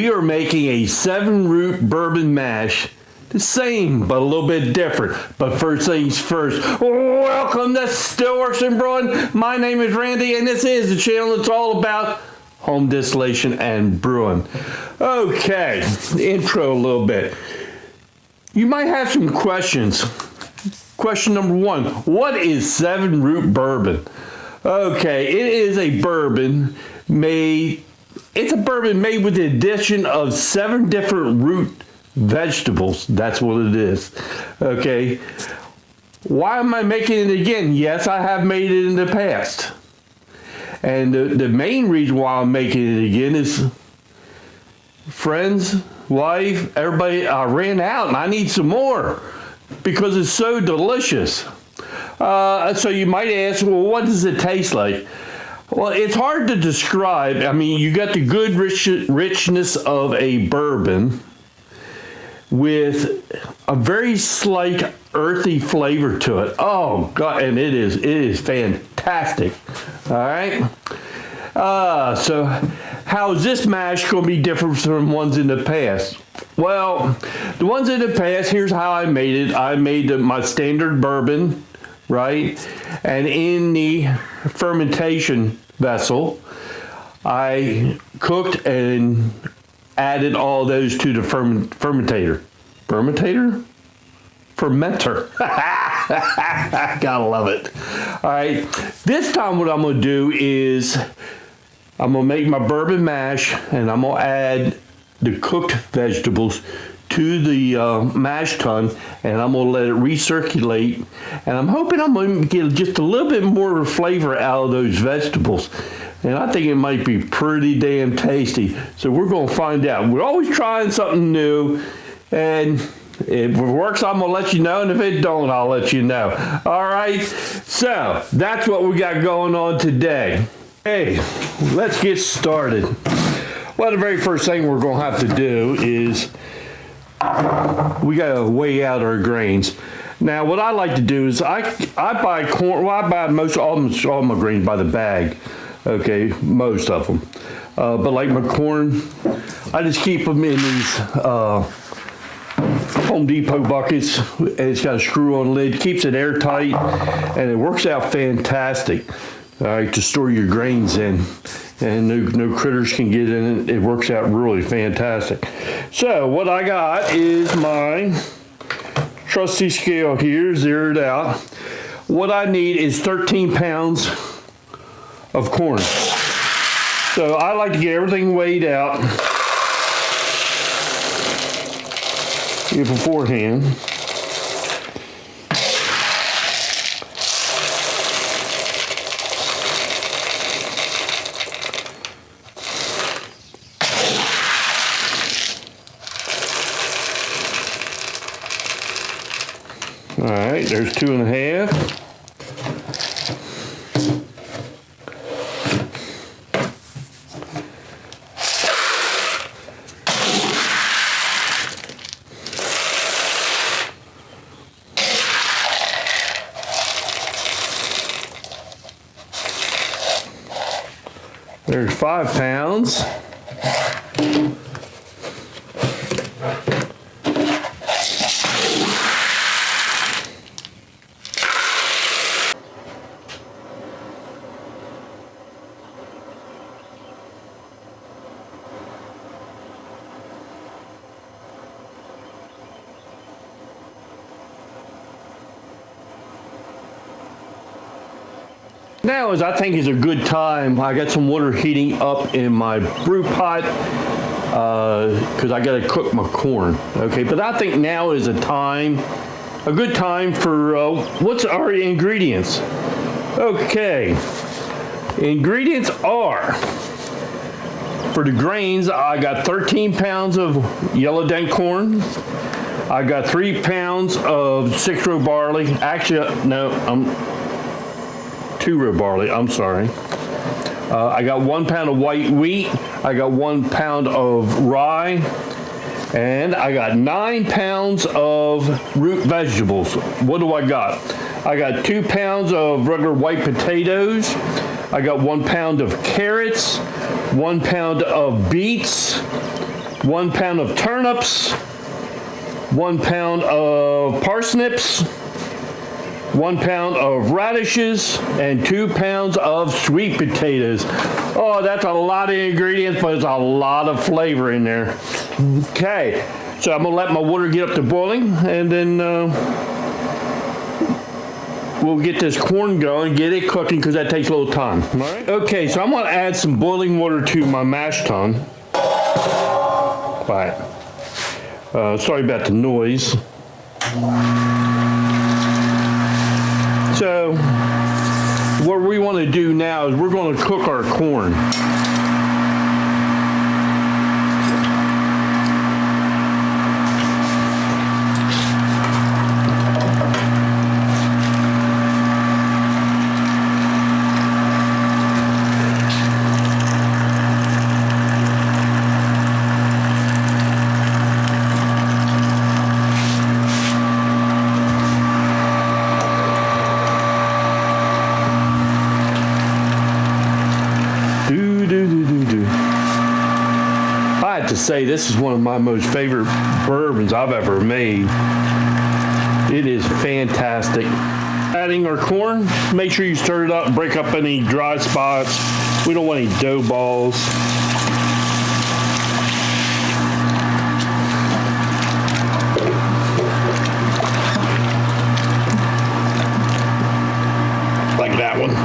we are making a 7-root bourbon mash. The same, but a little bit different. But first things first, welcome to Still Works in Brewing. My name is Randy, and this is the channel that's all about home distillation and brewing. Okay, intro a little bit. You might have some questions. Question number one, what is 7-root bourbon? Okay, it is a bourbon made, it's a bourbon made with the addition of 7 different root vegetables. That's what it is. Okay. Why am I making it again? Yes, I have made it in the past. And the main reason why I'm making it again is friends, wife, everybody, I ran out and I need some more because it's so delicious. So you might ask, well, what does it taste like? Well, it's hard to describe. I mean, you got the good richness of a bourbon with a very slight earthy flavor to it. Oh God, and it is fantastic. All right. So how is this mash going to be different from ones in the past? Well, the ones in the past, here's how I made it. I made my standard bourbon, right? And in the fermentation vessel, I cooked and added all those to the fermenter. Gotta love it. All right, this time what I'm gonna do is I'm gonna make my bourbon mash and I'm gonna add the cooked vegetables to the mash tun, and I'm gonna let it recirculate, and I'm hoping I'm gonna get just a little bit more flavor out of those vegetables. And I think it might be pretty damn tasty. So we're going to find out. We're always trying something new. And if it works, I'm going to let you know. And if it don't, I'll let you know. All right. So that's what we got going on today. Hey, let's get started. Well, the very first thing we're going to have to do is we got to weigh out our grains. Now, what I like to do is I buy corn. Well, I buy almost all my grains by the bag. Okay, most of them. But like my corn, I just keep them in these Home Depot buckets. And it's got a screw-on lid, keeps it airtight, and it works out fantastic. All right, to store your grains in, and no critters can get in it. It works out really fantastic. So what I got is my trusty scale here, zeroed out. What I need is 13 pounds of corn. So I like to get everything weighed out here beforehand. All right, there's 2.5. There's 5 pounds. Now I think is a good time. I got some water heating up in my brew pot because I got to cook my corn. Okay, but I think now is a good time for what's our ingredients. Okay, ingredients are, for the grains, I got 13 pounds of yellow dent corn. I got 3 pounds of 6-row barley. Actually, no, 2-row barley, I'm sorry. I got 1 pound of white wheat. I got 1 pound of rye. And I got 9 pounds of root vegetables. What do I got? I got 2 pounds of regular white potatoes. I got 1 pound of carrots, 1 pound of beets, 1 pound of turnips, 1 pound of parsnips, 1 pound of radishes, and 2 pounds of sweet potatoes. Oh, that's a lot of ingredients, but it's a lot of flavor in there. Okay, so I'm gonna let my water get up to boiling, and then we'll get this corn going, get it cooking, because that takes a little time. All right. Okay, so I'm gonna add some boiling water to my mash tun. Right. Sorry about the noise. So what we want to do now is we're going to cook our corn. I have to say, this is one of my most favorite bourbons I've ever made. It is fantastic. Adding our corn, make sure you stir it up, break up any dry spots. We don't want any dough balls. Like that one.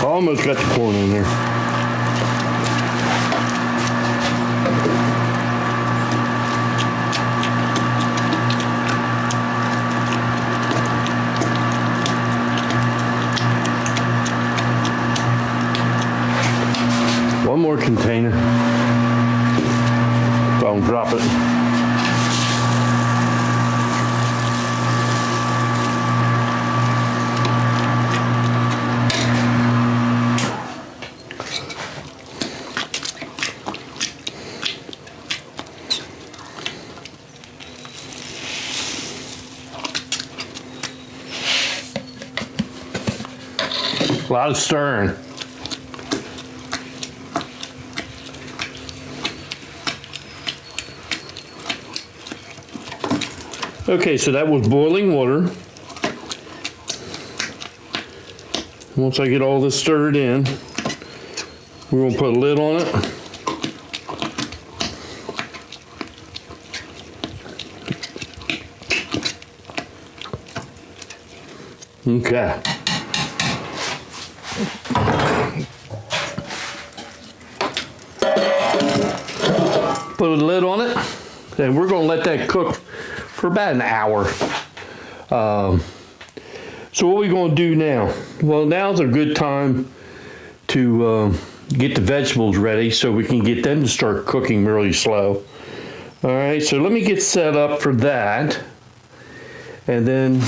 Almost got the corn in there. One more container. Don't drop it. A lot of stirring. Okay, so that was boiling water. Once I get all this stirred in, we're going to put a lid on it. Okay. Put a lid on it, and we're going to let that cook for about an hour. So what are we going to do now? Well, now's a good time to get the vegetables ready so we can get them to start cooking really slow. All right, so let me get set up for that, and then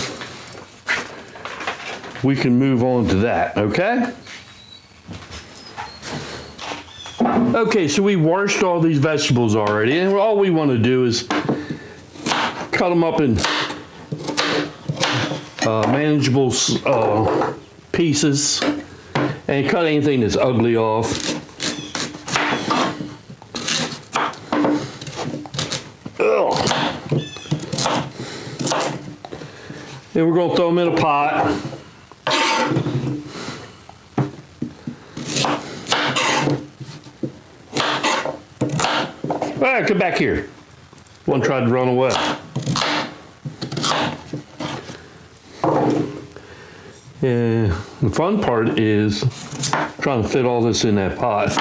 we can move on to that, okay? Okay, so we washed all these vegetables already, and all we want to do is cut them up in manageable pieces, and cut anything that's ugly off. Ugh. Then we're going to throw them in a pot. All right, come back here. One tried to run away. And the fun part is trying to fit all this in that pot.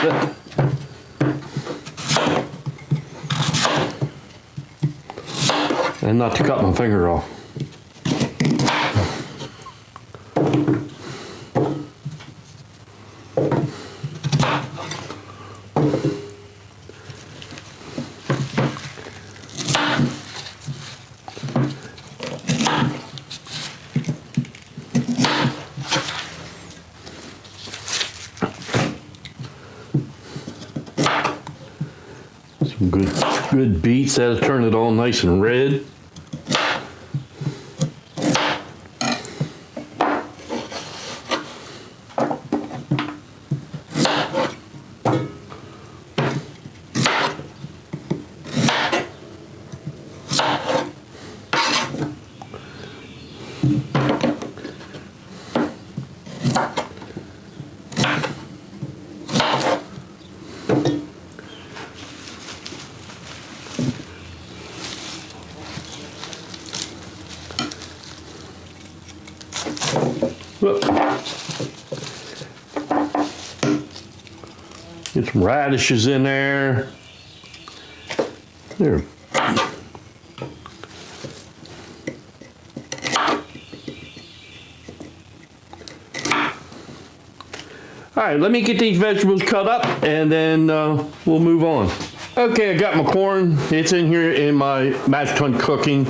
And not to cut my finger off. Some good beets. That'll turn it all nice and red. Look. Get some radishes in there. There. All right, let me get these vegetables cut up and then we'll move on. Okay, I got my corn. It's in here in my mash tun cooking.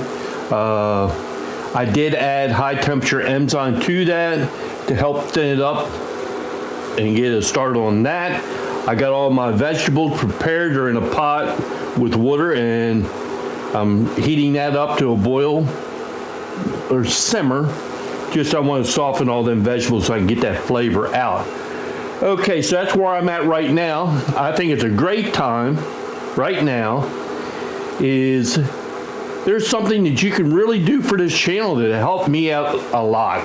I did add high temperature enzyme to that to help thin it up and get a start on that. I got all my vegetables prepared. They're in a pot with water and I'm heating that up to a boil or simmer. Just I want to soften all them vegetables so I can get that flavor out. Okay, so that's where I'm at right now. I think it's a great time right now is there's something that you can really do for this channel that helped me out a lot.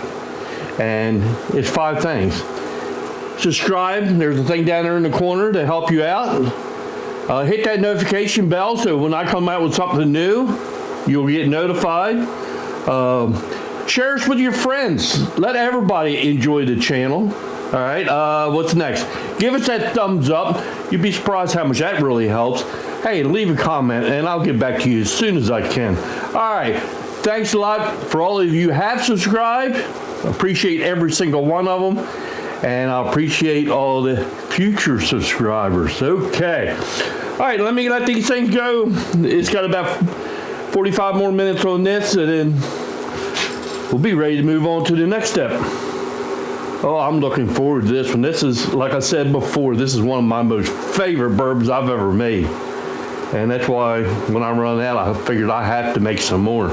And it's 5 things. Subscribe, there's a thing down there in the corner to help you out. Hit that notification bell so when I come out with something new, you'll get notified. Share us with your friends. Let everybody enjoy the channel. All right, what's next? Give us that thumbs up. You'd be surprised how much that really helps. Hey, leave a comment and I'll get back to you as soon as I can. All right, thanks a lot for all of you who have subscribed. Appreciate every single one of them. And I appreciate all the future subscribers. Okay. All right, let me let these things go. It's got about 45 more minutes on this and then we'll be ready to move on to the next step. Oh, I'm looking forward to this one. This is, like I said before, this is one of my most favorite bourbons I've ever made. And that's why when I run out, I figured I have to make some more.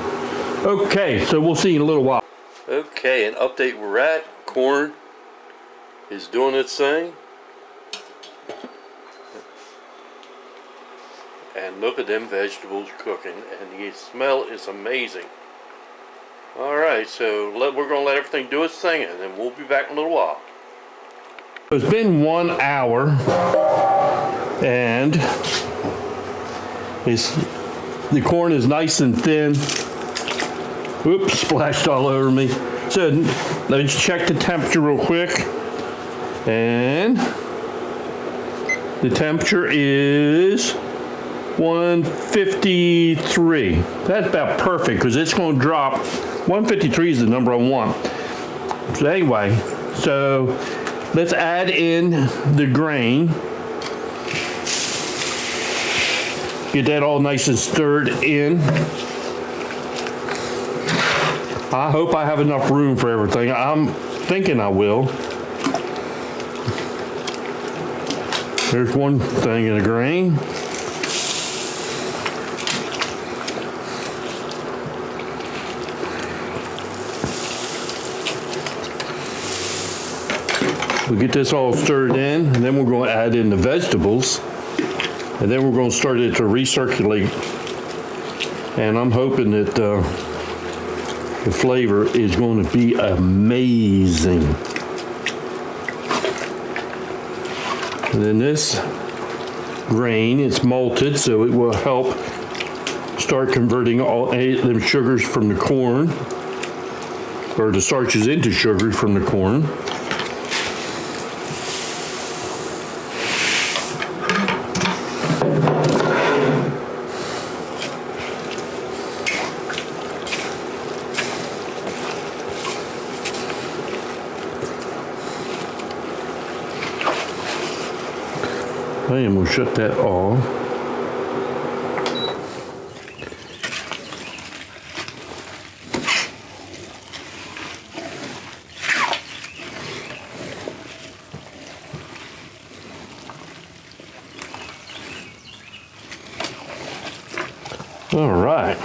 Okay, so we'll see you in a little while. Okay, an update we're at. Corn is doing its thing. And look at them vegetables cooking. And the smell is amazing. Alright, so we're going to let everything do its thing and then we'll be back in a little while. It's been 1 hour and the corn is nice and thin. Oops, splashed all over me. So let's check the temperature real quick. And the temperature is 153. That's about perfect because it's going to drop. 153 is the number I want. So anyway, so let's add in the grain. Get that all nice and stirred in. I hope I have enough room for everything. I'm thinking I will. There's one thing in the grain. We'll get this all stirred in, and then we're going to add in the vegetables, and then we're going to start it to recirculate. And I'm hoping that the flavor is going to be amazing. And then this grain is malted, so it will help start start converting all them sugars from the corn, or the starches into sugars from the corn. And we'll shut that off. All right.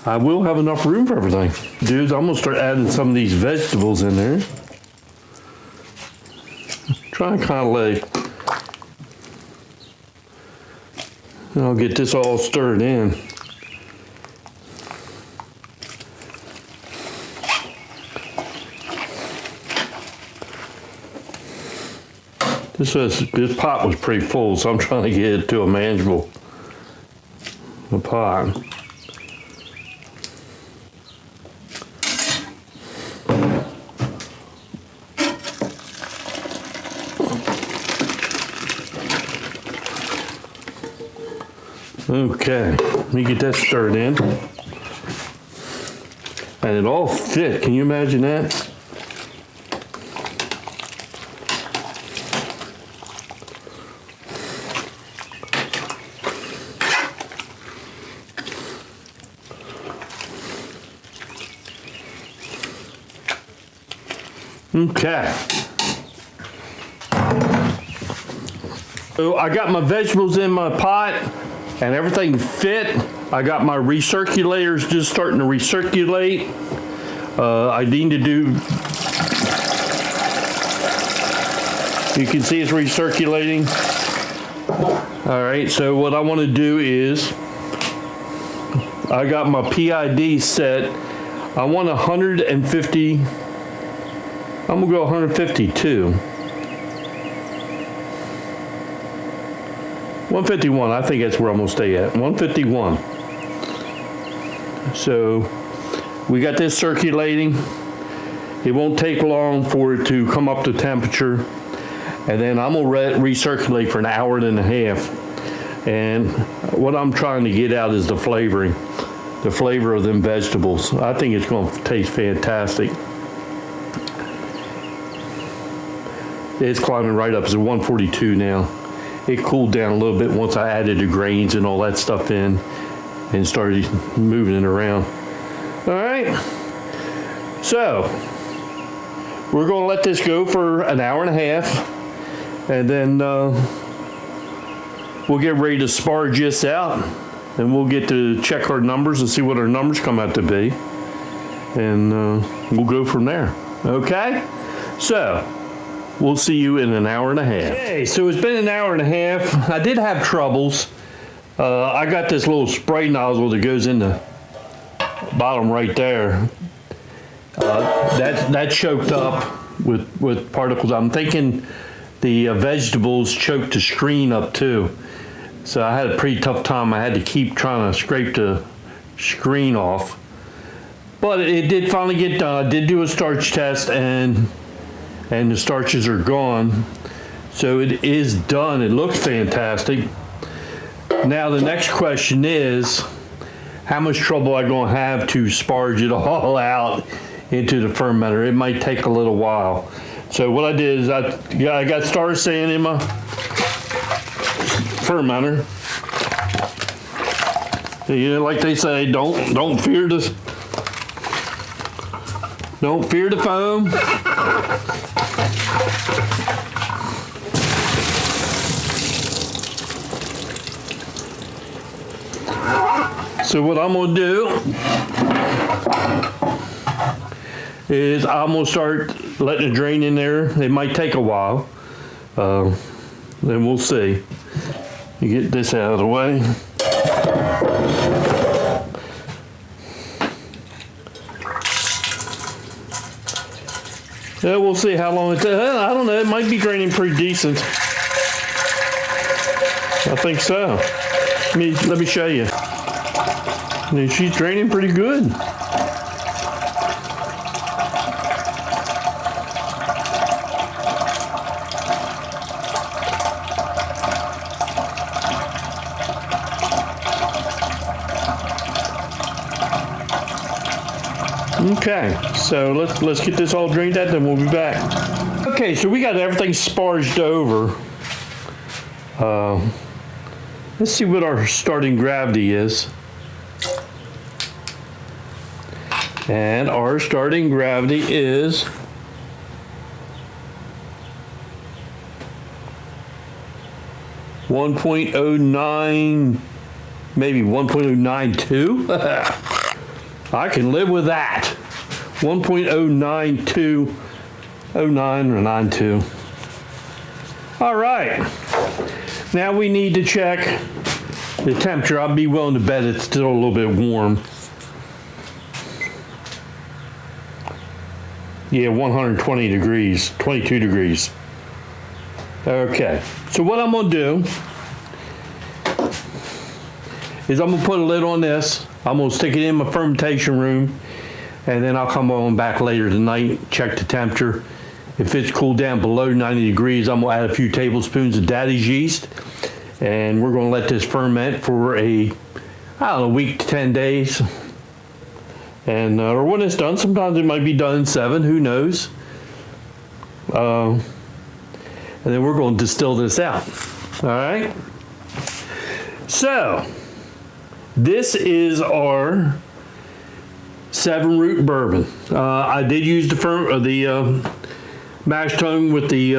I will have enough room for everything. Dudes, I'm gonna start adding some of these vegetables in there. Try and kind of I'll get this all stirred in. This pot was pretty full, so I'm trying to get it to a manageable pot. Okay, let me get that stirred in. And it all fit, can you imagine that? Okay. So I got my vegetables in my pot and everything fit. I got my recirculators just starting to recirculate. I need to do, you can see it's recirculating. All right, so what I want to do is, I got my PID set. I want 150, I'm gonna go 152. 151, I think that's where I'm gonna stay at, 151. So we got this circulating. It won't take long for it to come up to temperature. And then I'm gonna recirculate for an hour and a half. And what I'm trying to get out is the flavoring, the flavor of them vegetables. I think it's gonna taste fantastic. It's climbing right up, it's at 142 now. It cooled down a little bit once I added the grains and all that stuff in and started moving it around. All right, so we're gonna let this go for an hour and a half, and then we'll get ready to sparge this out, and we'll get to check our numbers and see what our numbers come out to be, and we'll go from there. Okay, so we'll see you in an hour and a half. Okay, so it's been an hour and a half. I did have troubles. I got this little spray nozzle that goes in the bottom right there. That choked up with particles. I'm thinking the vegetables choked the screen up too. So I had a pretty tough time. I had to keep trying to scrape the screen off. But it did finally get done. I did do a starch test, and the starches are gone. So it is done. It looks fantastic. Now the next question is, how much trouble am I going to have to sparge it all out into the fermenter? It might take a little while. So what I did is I got star sand in my fermenter. You know, like they say, don't fear the foam. So what I'm gonna do is I'm gonna start letting it drain in there. It might take a while. Then we'll see. You get this out of the way. Yeah, we'll see how long it takes. I don't know, it might be draining pretty decent. I think so. Let me show you. I mean, she's draining pretty good. Okay, so let's get this all drained out, then we'll be back. Okay, so we got everything sparged over. Let's see what our starting gravity is. And our starting gravity is 1.09, maybe 1.092. I can live with that. 1.092, 09 or 92. All right. Now we need to check the temperature. I'll be willing to bet it's still a little bit warm. Yeah, 120 degrees, 22 degrees. Okay, so what I'm gonna do is I'm gonna put a lid on this. I'm gonna stick it in my fermentation room, and then I'll come on back later tonight, check the temperature. If it's cooled down below 90 degrees, I'm gonna add a few tablespoons of daddy's yeast, and we're gonna let this ferment for a week to 10 days. And or when it's done, sometimes it might be done in 7, who knows. And then we're going to distill this out. All right. So this is our 7 root bourbon. I did use the mash tun with the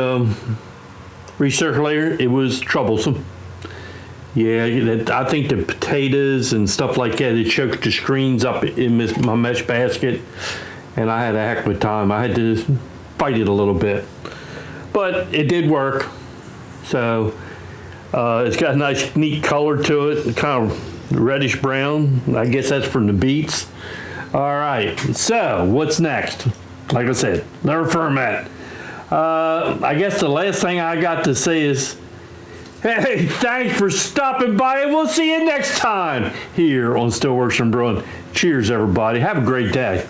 recirculator. It was troublesome. Yeah, I think the potatoes and stuff like that, it choked the screens up in my mesh basket, and I had a heck of a time. I had to fight it a little bit, but it did work. So it's got a nice, neat color to it, kind of reddish brown. I guess that's from the beets. All right, so what's next? Like I said, let her ferment. I guess the last thing I got to say is, hey, thanks for stopping by, and we'll see you next time here on Still Works and Brewing. Cheers, everybody. Have a great day.